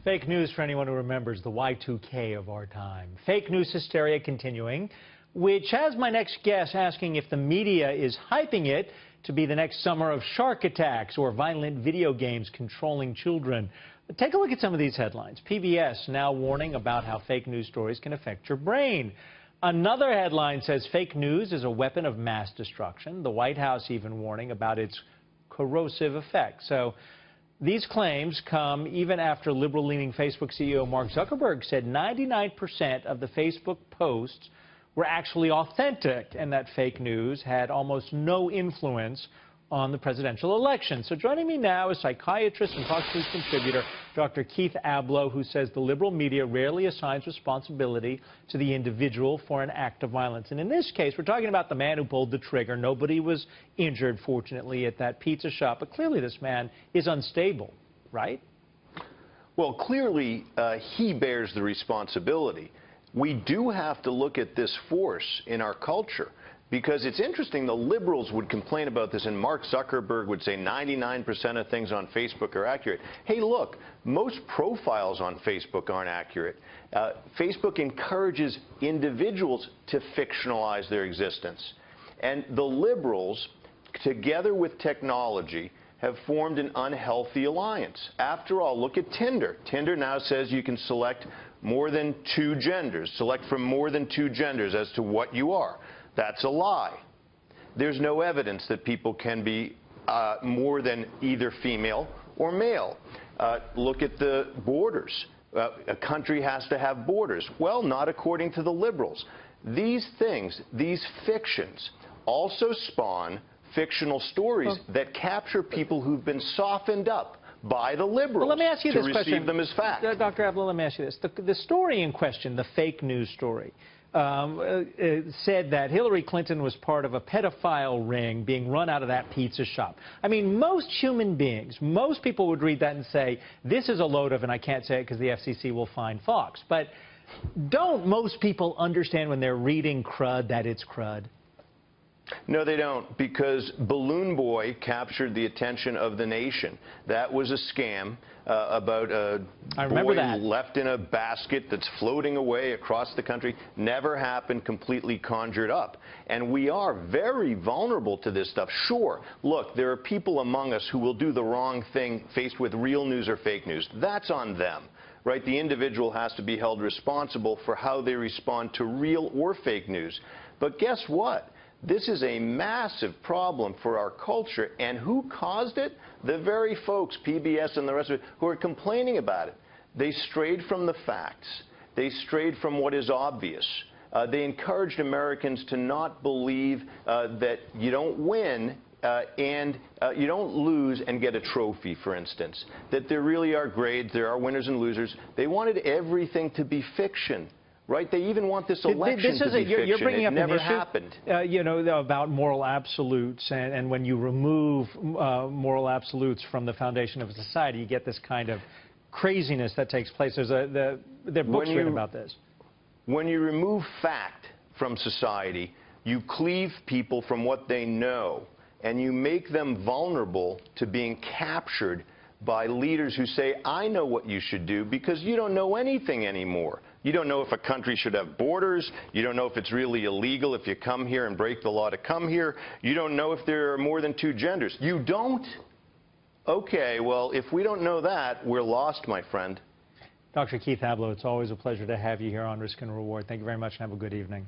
Fake news for anyone who remembers the Y2K of our time. Fake news hysteria continuing, which has my next guest asking if the media is hyping it to be the next summer of shark attacks or violent video games controlling children. But take a look at some of these headlines. PBS now warning about how fake news stories can affect your brain. Another headline says fake news is a weapon of mass destruction. The White House even warning about its corrosive effect. So these claims come even after liberal-leaning Facebook CEO Mark Zuckerberg said 99% of the Facebook posts were actually authentic and that fake news had almost no influence on the presidential election. So joining me now is psychiatrist and Fox News contributor Dr. Keith Ablow, who says the liberal media rarely assigns responsibility to the individual for an act of violence. And in this case, we're talking about the man who pulled the trigger. Nobody was injured, fortunately, at that pizza shop. But clearly this man is unstable, right? Well, clearly he bears the responsibility. We do have to look at this force in our culture. Because it's interesting, the liberals would complain about this, and Mark Zuckerberg would say 99% of things on Facebook are accurate. Hey, look, most profiles on Facebook aren't accurate. Facebook encourages individuals to fictionalize their existence. And the liberals, together with technology, have formed an unhealthy alliance. After all, look at Tinder. Tinder now says you can select more than two genders, select from more than two genders as to what you are. That's a lie. There's no evidence that people can be more than either female or male. Look at the borders. A country has to have borders. Well, not according to the liberals. These things, these fictions, also spawn fictional stories that capture people w'ho've been softened up by the liberals. Well, let me ask you to this receive question. them as fact. Dr. Ablow, let me ask you this. The story in question, the fake news story, said that Hillary Clinton was part of a pedophile ring being run out of that pizza shop. I mean, most human beings, most people would read that and say, this is a load of, and I can't say it because the FCC will fine Fox. But don't most people understand when they're reading crud that it's crud? No, they don't, because Balloon Boy captured the attention of the nation. That was a scam about a boy left in a basket that's floating away across the country. Never happened, completely conjured up. And we are very vulnerable to this stuff. Sure, look, there are people among us who will do the wrong thing faced with real news or fake news. That's on them. Right? The individual has to be held responsible for how they respond to real or fake news. But guess what? This is a massive problem for our culture, and who caused it? The very folks, PBS and the rest of it, who are complaining about it. They strayed from the facts. They strayed from what is obvious. They encouraged Americans to not believe that you don't win and you don't lose and get a trophy, for instance. That there really are grades, there are winners and losers. They wanted everything to be fiction. Right? They even want this election to be fiction. You're bringing up it never an issue, happened. You know, about moral absolutes, and when you remove moral absolutes from the foundation of a society, you get this kind of craziness that takes place. There are books written about this. When you remove fact from society, you cleave people from what they know, and you make them vulnerable to being captured by leaders who say, I know what you should do, because you don't know anything anymore. You don't know if a country should have borders. You don't know if it's really illegal if you come here and break the law to come here. You don't know if there are more than two genders. You don't? Okay, well, if we don't know that, we're lost, my friend. Dr. Keith Ablow, it's always a pleasure to have you here on Risk and Reward. Thank you very much and have a good evening.